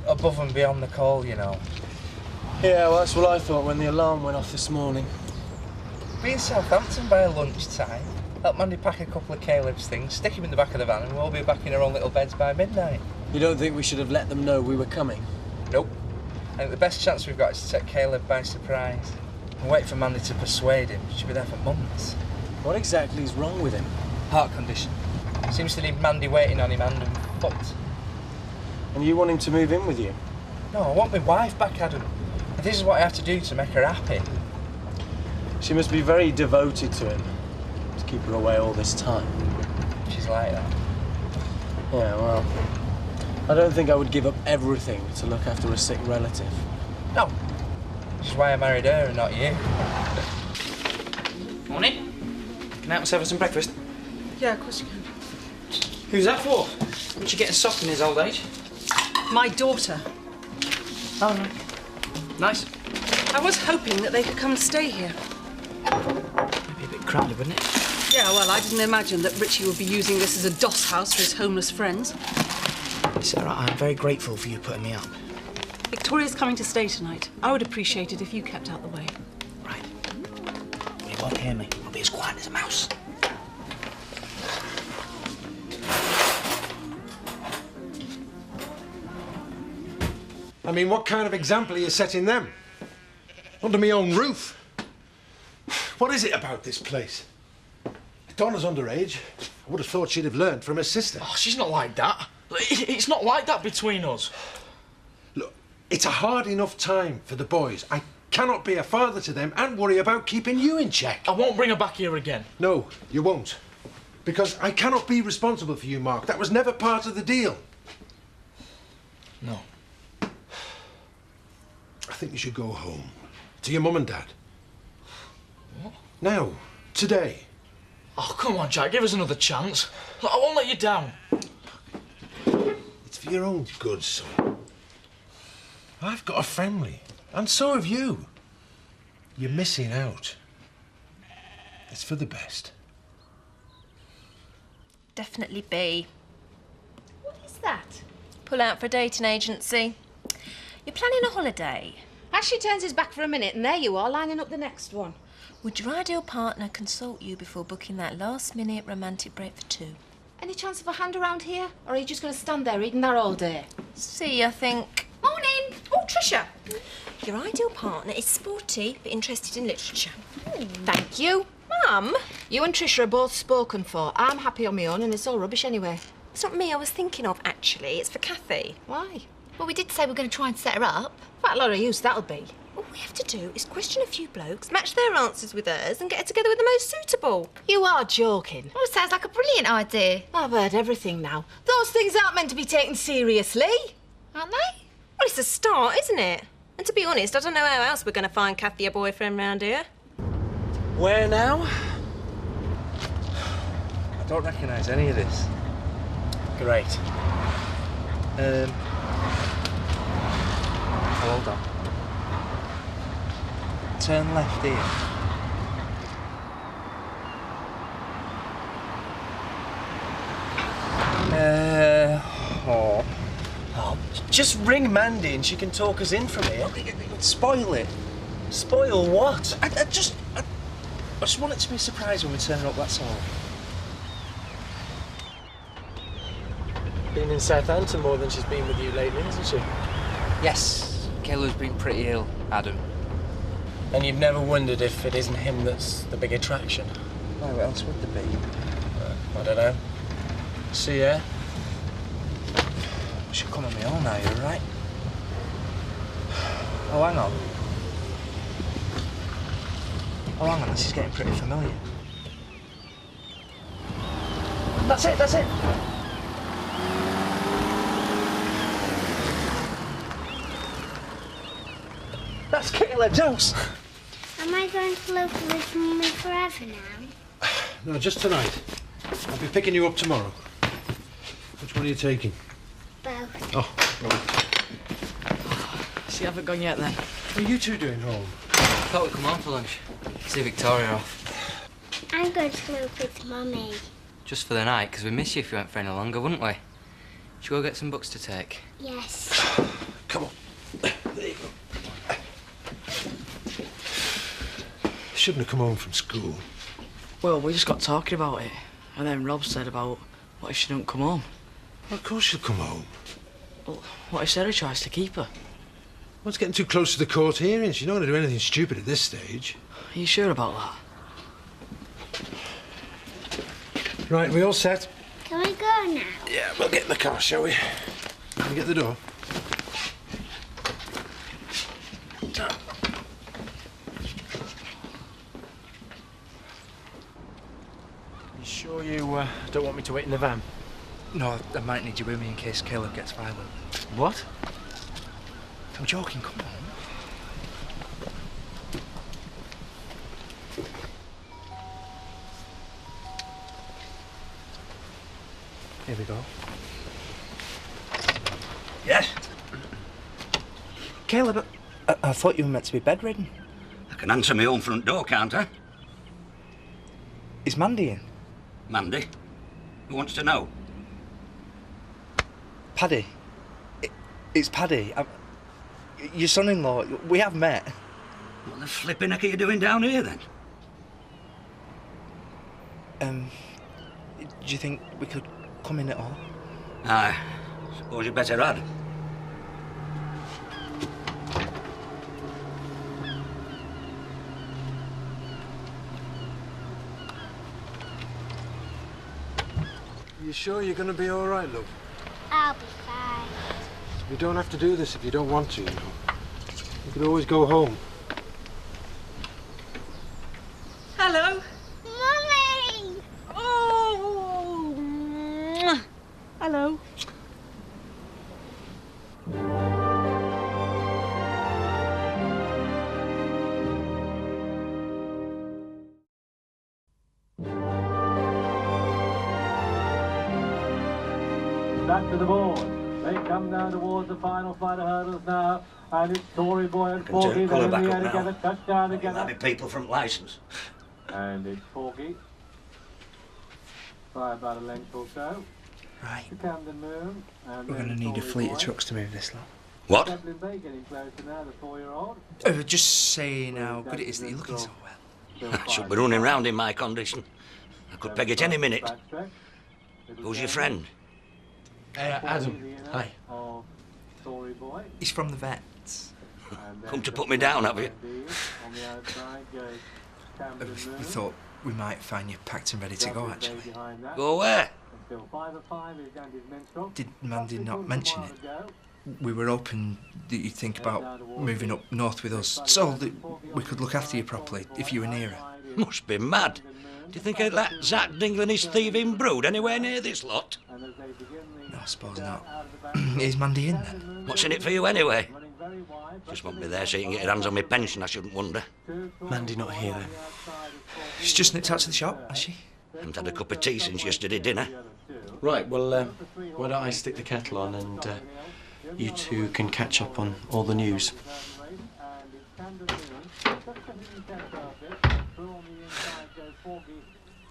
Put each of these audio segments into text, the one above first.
above and beyond the call, you know. Yeah, well, that's what I thought when the alarm went off this morning. Be in Southampton by lunchtime, help Mandy pack a couple of Caleb's things, stick him in the back of the van, and we'll all be back in our own little beds by midnight. You don't think we should have let them know we were coming? Nope. I think the best chance we've got is to take Caleb by surprise and wait for Mandy to persuade him. She'll be there for months. What exactly is wrong with him? Heart condition. Seems to need Mandy waiting on him hand and foot. And you want him to move in with you? No, I want my wife back, Adam. And this is what I have to do to make her happy. She must be very devoted to him, to keep her away all this time. She's like that. Yeah, well, I don't think I would give up everything to look after a sick relative. No. Which is why I married her and not you. Morning. Can I help myself with some breakfast? Yeah, of course you can. Who's that for? What's you getting soft in his old age? My daughter. Oh, right. Nice. I was hoping that they could come and stay here. Maybe a bit crowded, wouldn't it? Yeah, well, I didn't imagine that Richie would be using this as a doss house for his homeless friends. Sarah, I'm very grateful for you putting me up. Victoria's coming to stay tonight. I would appreciate it if you kept out the way. Right. You won't hear me. I'll be as quiet as a mouse. I mean, what kind of example are you setting them? Under my own roof. What is it about this place? Donna's underage. I would have thought she'd have learned from her sister. Oh, she's not like that. It's not like that between us. Look, it's a hard enough time for the boys. I cannot be a father to them and worry about keeping you in check. I won't bring her back here again. No, you won't. Because I cannot be responsible for you, Mark. That was never part of the deal. No. I think you should go home. To your mum and dad. What? Now. Today. Oh, come on, Jack. Give us another chance. I won't let you down. It's for your own good, son. I've got a family. And so have you. You're missing out. It's for the best. Definitely B. What is that? Pull out for a dating agency. You're planning a holiday. Ashley turns his back for a minute and there you are, lining up the next one. Would your ideal partner consult you before booking that last-minute romantic break for two? Any chance of a hand around here? Or are you just going to stand there reading that all day? See, I think... Morning! Oh, Tricia! Your ideal partner is sporty but interested in literature. Thank you. Mum? You and Tricia are both spoken for. I'm happy on my own and it's all rubbish anyway. It's not me I was thinking of, actually. It's for Kathy. Why? Well, we did say we're going to try and set her up. What a lot of use that'll be. All we have to do is question a few blokes, match their answers with hers and get her together with the most suitable. You are joking. Well, it sounds like a brilliant idea. I've heard everything now. Those things aren't meant to be taken seriously. Aren't they? Well, it's a start, isn't it? And to be honest, I don't know how else we're going to find Kathy a boyfriend round here. Where now? I don't recognise any of this. Great. Hold on. Turn left here. Just ring Mandy and she can talk us in from here. Spoil it. Spoil what? I just want it to be a surprise when we turn up, that's all. Been in Southampton more than she's been with you lately, hasn't she? Yes, Caleb's been pretty ill, Adam. And you've never wondered if it isn't him that's the big attraction? Why, what else would there be? I don't know. See ya. We should come on my own now, you're right. Oh, hang on. Oh, hang on, this is getting pretty familiar. That's it, that's it. That's Caleb's house. Am I going to live with Mummy forever now? No, just tonight. I'll be picking you up tomorrow. Which one are you taking? Both. Oh, right. She haven't gone yet, then? What are you two doing home? Thought we'd come home for lunch. See Victoria off. I'm going to live with Mummy. Just for the night, because we'd miss you if you went for any longer, wouldn't we? Should we go get some books to take? Yes. shouldn't have come home from school. Well, we just got talking about it, and then Rob said about what if she don't come home. Well, of course she'll come home. Well, what if Sarah tries to keep her? Well, it's getting too close to the court hearing. She's not going to do anything stupid at this stage. Are you sure about that? Right, we all set? Can we go now? Yeah, we'll get in the car, shall we? Can we get the door? You sure you don't want me to wait in the van? No, I might need you with me in case Caleb gets violent. What? I'm joking, come on. Here we go. Yes? Caleb, I thought you were meant to be bedridden. I can answer my own front door, can't I? Is Mandy in? Mandy? Who wants to know? Paddy. It's Paddy. Your son-in-law. We have met. What the flipping heck are you doing down here, then? Do you think we could come in at all? Aye. Suppose you better add. You sure you're going to be all right, love? I'll be fine. You don't have to do this if you don't want to, you know. You could always go home. Hello. Mummy! Oh. Mwah. Hello. Back to the board. They come down towards the final flight of hurdles now, and it's Tory Boy and Porgy. Pull her They're in back the up air now. together, touchdown You'll together. have people from licence. And it's Porgy. By about a length or so. Right. To Camden Moon. And We're going to then need a Tory fleet Boy. of trucks to move this lot. What? Dublin Bay getting closer now, the 4-year-old. Just saying how good it is that you're looking so well. I should be running round in my condition. I could peg it any minute. Who's your friend? Adam. Hi. He's from the vets. Come to put me down, have you? We thought we might find you packed and ready to go, actually. Go where? Did Mandy not mention it? We were hoping that you'd think about moving up north with us, so that we could look after you properly if you were near her. Must be mad. Do you think I'd let Zach Dingle and his thieving brood anywhere near this lot? No, I suppose not. Is Mandy in then? What's in it for you anyway? Just won't be there so you can get your hands on my pension, I shouldn't wonder. Mandy not here then? She's just nipped out to the shop, has she? Haven't had a cup of tea since yesterday dinner. Right, well, why don't I stick the kettle on and you two can catch up on all the news.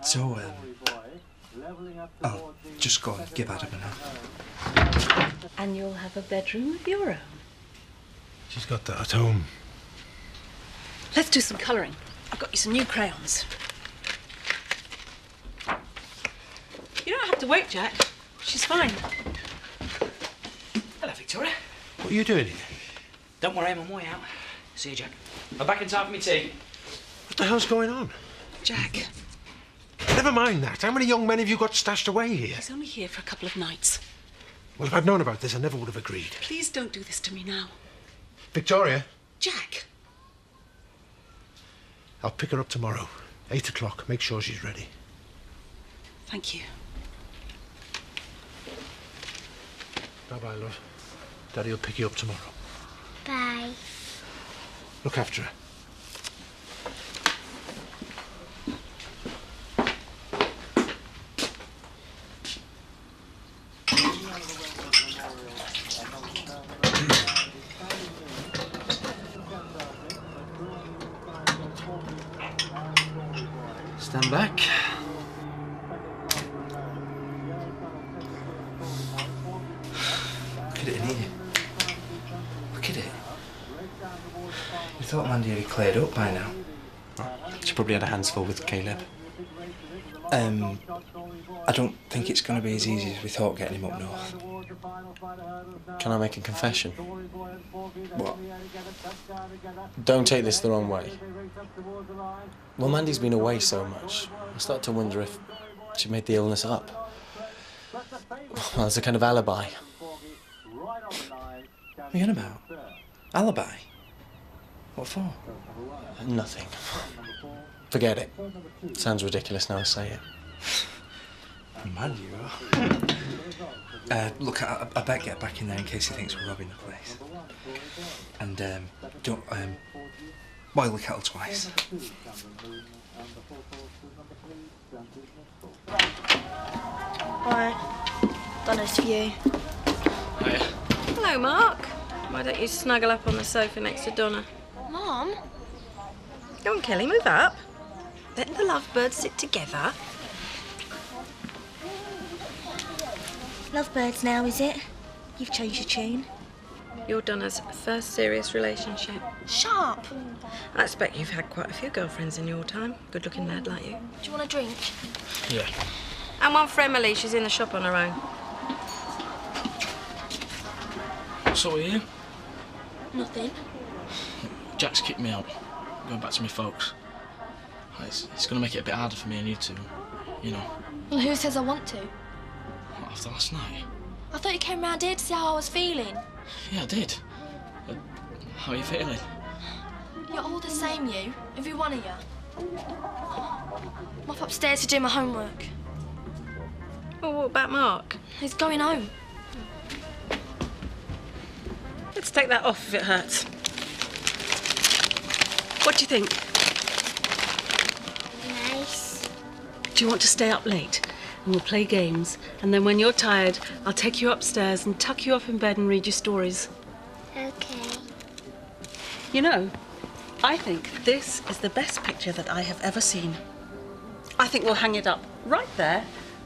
So, I'll just go and give Adam a hand. And you'll have a bedroom of your own. She's got that at home. Let's do some colouring. I've got you some new crayons. You don't have to wait, Jack. She's fine. Hello, Victoria. What are you doing here? Don't worry, I'm on my way out. See you, Jack. I'm back in time for me tea. What the hell's going on? Jack, Never mind that. How many young men have you got stashed away here? he's only here for a couple of nights. Well, if I'd known about this, I never would have agreed. Please don't do this to me now. Victoria, Jack. I'll pick her up tomorrow. 8 o'clock. Make sure she's ready. Thank you. Bye-bye, love. Daddy will pick you up tomorrow. Bye. Look after her. Stand back. Look at it in here. Look at it. You thought Mandy had cleared up by now. She probably had her hands full with Caleb. I don't think it's going to be as easy as we thought getting him up north. Can I make a confession? What? Don't take this the wrong way. Well, Mandy's been away so much, I start to wonder if she made the illness up. Well, as a kind of alibi. What are you on about? Alibi? What for? Nothing. Forget it. Sounds ridiculous now I say it. Man, you are. Look, I better get back in there in case he thinks we're robbing the place. And don't boil the kettle twice. Right, Donna's for you. Hiya. Hello, Mark. Why don't you snuggle up on the sofa next to Donna? Mom? Go on, Kelly, move up. Let the lovebirds sit together. Lovebirds now, is it? You've changed your tune. You're Donna's first serious relationship. Sharp. I expect you've had quite a few girlfriends in your time. Good-looking lad like you. Do you want a drink? Yeah. And one for Emily. She's in the shop on her own. So are you? Nothing. Jack's kicked me out. I'm going back to my folks. It's going to make it a bit harder for me and you two, you know. Well, who says I want to? What, after last night? I thought you came round here to see how I was feeling. Yeah, I did. How are you feeling? You're all the same, you. Every one of you. I'm off upstairs to do my homework. Well, what about Mark? He's going home. Let's take that off if it hurts. What do you think? Nice. Do you want to stay up late? And we'll play games. And then when you're tired, I'll take you upstairs and tuck you up in bed and read you stories. Okay. You know, I think this is the best picture that I have ever seen. I think we'll hang it up right there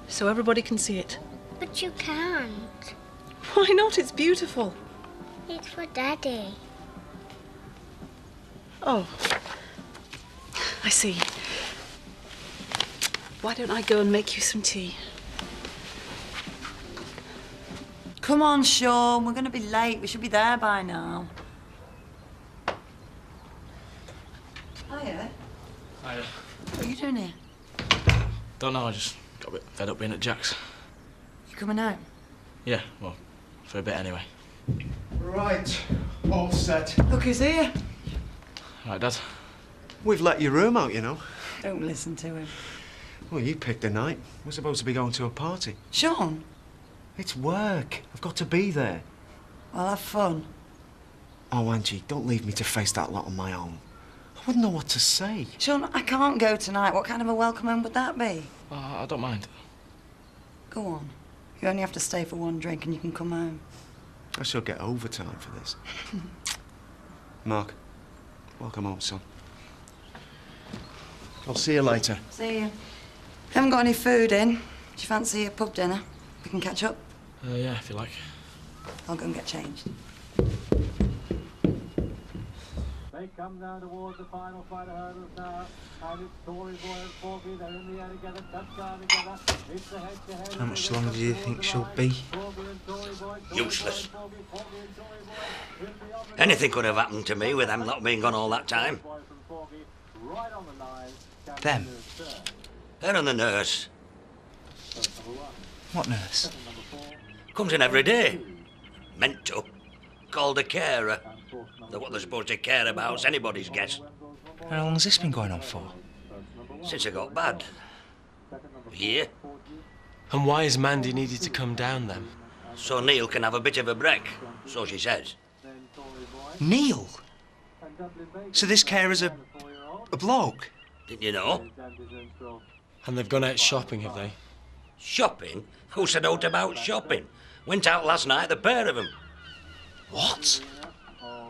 so everybody can see it. But you can't. Why not? It's beautiful. It's for Daddy. Oh, I see. Why don't I go and make you some tea? Come on, Sean. We're going to be late. We should be there by now. Hiya. Hiya. What are you doing here? Don't know, I just got a bit fed up being at Jack's. You coming home? Yeah, well, for a bit anyway. Right, all set. Look who's here. Right, Dad. We've let your room out, you know. Don't listen to him. Well, you picked a night. We're supposed to be going to a party. Sean. It's work. I've got to be there. Well, have fun. Oh, Angie, don't leave me to face that lot on my own. I wouldn't know what to say. Sean, I can't go tonight. What kind of a welcome home would that be? I don't mind. Go on. You only have to stay for one drink and you can come home. I shall get overtime for this. Mark, welcome home, son. I'll see you later. See you. Haven't got any food in. Do you fancy a pub dinner? We can catch up. Yeah, if you like. I'll go and get changed. They come down towards the final flight of hurdles now, and it's Tory Boy and Forky. They're in the air together, touchdown together. It's the head-to-head. How much longer do you think she'll be? Useless. Anything could have happened to me with them not being gone all that time. Them? Her and the nurse. What nurse? Comes in every day. Meant to. Called a carer. They're what they're supposed to care about's anybody's guess. How long's this been going on for? Since I got bad. A year. And why has Mandy needed to come down then? So Neil can have a bit of a break, so she says. Neil? So this carer's a bloke? Didn't you know? And they've gone out shopping, have they? Shopping? Who said out about shopping? Went out last night, the pair of them. What?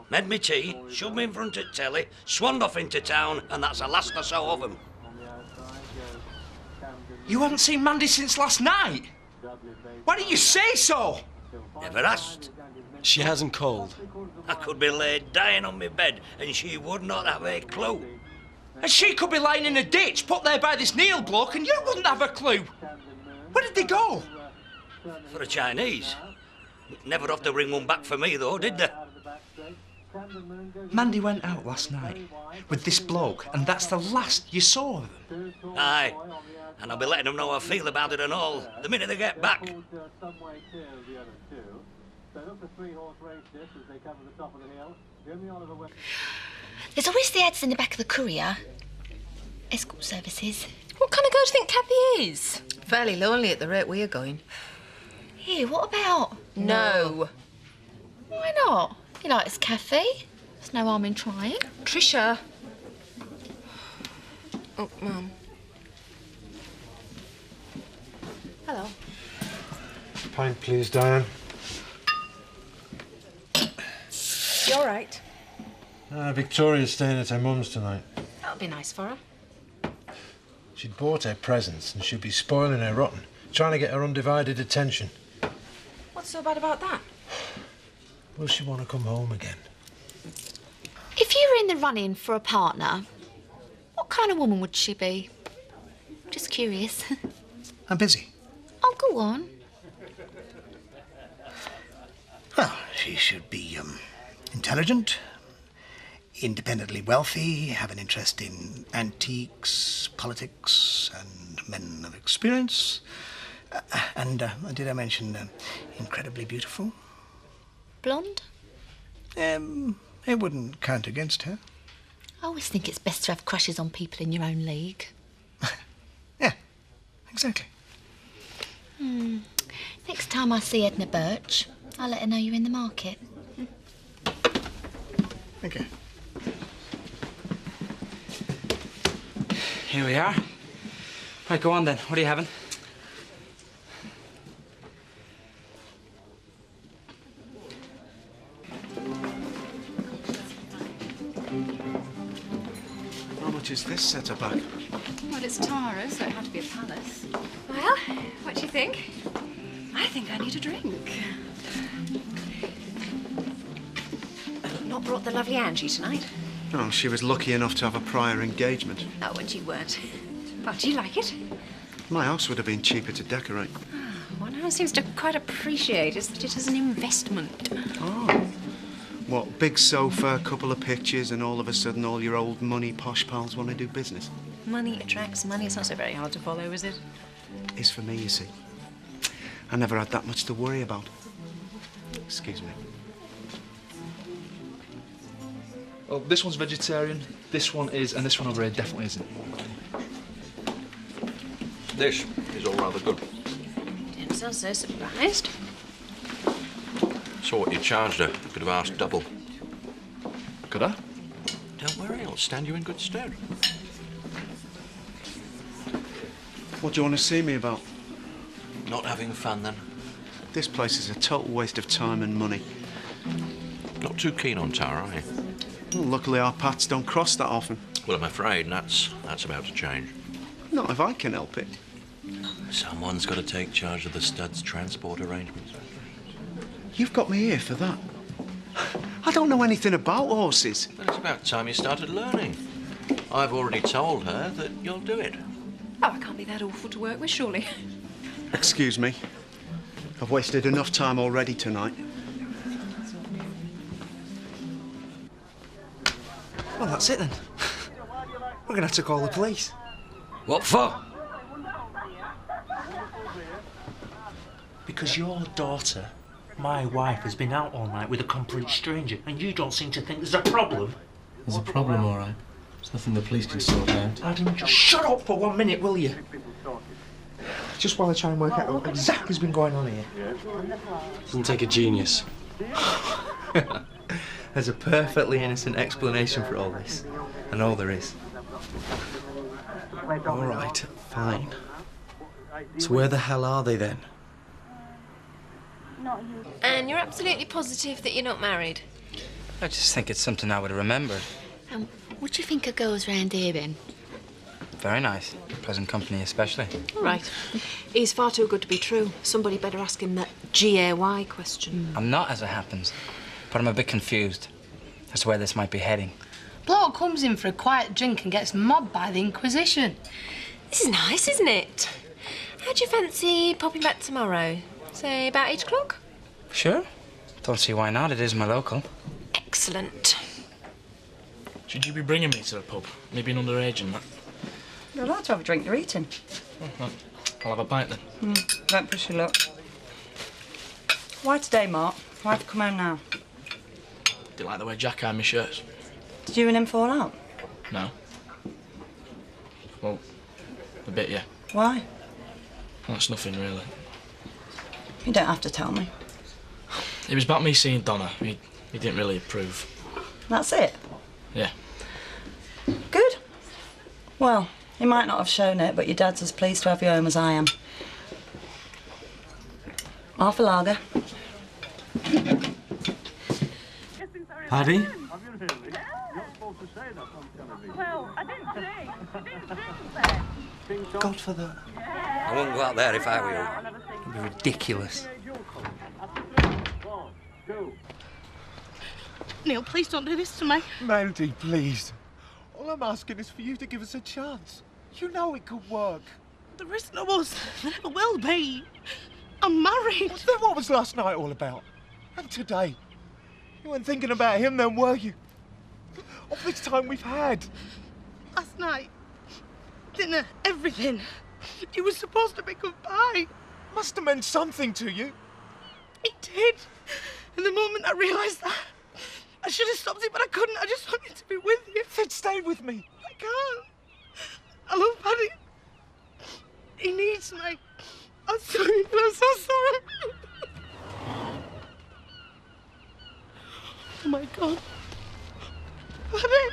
Made me tea, shoved me in front of telly, swanned off into town, and that's the last I saw of them. You haven't seen Mandy since last night? Why didn't you say so? Never asked. She hasn't called. I could be laid dying on my bed, and she would not have a clue. And she could be lying in a ditch put there by this Neil bloke and you wouldn't have a clue. Where did they go? For a Chinese. Never have to bring one back for me, though, did they? Mandy went out last night with this bloke, and that's the last you saw of them. Aye. And I'll be letting them know how I feel about it and all, the minute they get back. There's always the ads in the back of the Courier. Escort services. What kind of girl do you think Kathy is? Fairly lonely at the rate we are going. Here, what about? No. Why not? You like this cafe? There's no harm in trying. Trisha. Oh, Mum. Hello. Pint, please, Diane. You all right? Victoria's staying at her mum's tonight. That'll be nice for her. She'd bought her presents and she'd be spoiling her rotten, trying to get her undivided attention. What's so bad about that? Will she want to come home again? If you were in the running for a partner, what kind of woman would she be? Just curious. I'm busy. Oh, go on. Well, she should be intelligent, independently wealthy, have an interest in antiques, politics, and men of experience. And did I mention incredibly beautiful? Blonde? It wouldn't count against her. I always think it's best to have crushes on people in your own league. Yeah, exactly. Next time I see Edna Birch, I'll let her know you're in the market. Okay. Here we are. Right, go on then. What are you having? How much is this set-up back? Well, it's Tara, so it had to be a palace. Well, what do you think? I think I need a drink. Not brought the lovely Angie tonight? Oh, she was lucky enough to have a prior engagement. Oh, and you weren't. Oh, do you like it? My house would have been cheaper to decorate. One who seems to quite appreciate is that it is an investment. Oh. What, big sofa, couple of pictures, and all of a sudden all your old money posh pals want to do business? Money attracts money. It's not so very hard to follow, is it? It's for me, you see. I never had that much to worry about. Excuse me. Well, this one's vegetarian, this one is, and this one over here definitely isn't. This is all rather good. Didn't sound so surprised. So what you charged her? Could have asked double. Could I? Don't worry, I'll stand you in good stead. What do you want to see me about? Not having fun, then? This place is a total waste of time and money. Not too keen on Tara, are you? Well, luckily our paths don't cross that often. Well, I'm afraid that's about to change. Not if I can help it. Someone's got to take charge of the stud's transport arrangements. You've got me here for that. I don't know anything about horses. Then it's about time you started learning. I've already told her that you'll do it. Oh, I can't be that awful to work with, surely. Excuse me. I've wasted enough time already tonight. Well, that's it then. We're gonna have to call the police. What for? Because your daughter, my wife, has been out all night with a complete stranger, and you don't seem to think there's a problem. There's a problem, all right. There's nothing the police can sort out. Adam, just shut up for 1 minute, will you? Just while I try and work out what exactly has been going on here. Doesn't take a genius. There's a perfectly innocent explanation for all this, and all there is. All right, fine. So where the hell are they then? And you're absolutely positive that you're not married? I just think it's something I would have remembered. What do you think of girls round here, then? Very nice. Pleasant company, especially. Right. He's far too good to be true. Somebody better ask him that GAY question. I'm not, as it happens. But I'm a bit confused as to where this might be heading. Bloke comes in for a quiet drink and gets mobbed by the Inquisition. This is nice, isn't it? How do you fancy popping back tomorrow? Say about 8 o'clock? Sure. Don't see why not. It is my local. Excellent. Should you be bringing me to the pub? Maybe an underage and that? You're allowed to have a drink. You're eating. Oh, well, I'll have a pint then. Don't push your luck. Why today, Mark? Why have you come home now? Do you like the way Jack ironed my shirts? Did you and him fall out? No. Well, a bit, yeah. Why? Well, that's nothing, really. You don't have to tell me. It was about me seeing Donna. He didn't really approve. That's it? Yeah. Good. Well, he might not have shown it, but your dad's as pleased to have you home as I am. Half a lager. Paddy? Well, I didn't drink. God for that. I wouldn't go out there if I were you. It'd be ridiculous. Neil, please don't do this to me. Mandy, please. All I'm asking is for you to give us a chance. You know it could work. There is no us. There never will be. I'm married. Then what was last night all about? And today? You weren't thinking about him then, were you? All this time we've had. Last night, dinner, everything. It was supposed to be goodbye. Must have meant something to you. It did. And the moment I realised that, I should have stopped it, but I couldn't. I just wanted to be with you. Then stay with me. I can't. I love Paddy. He needs me. I'm sorry, but I'm so sorry. Oh my God. Paddy.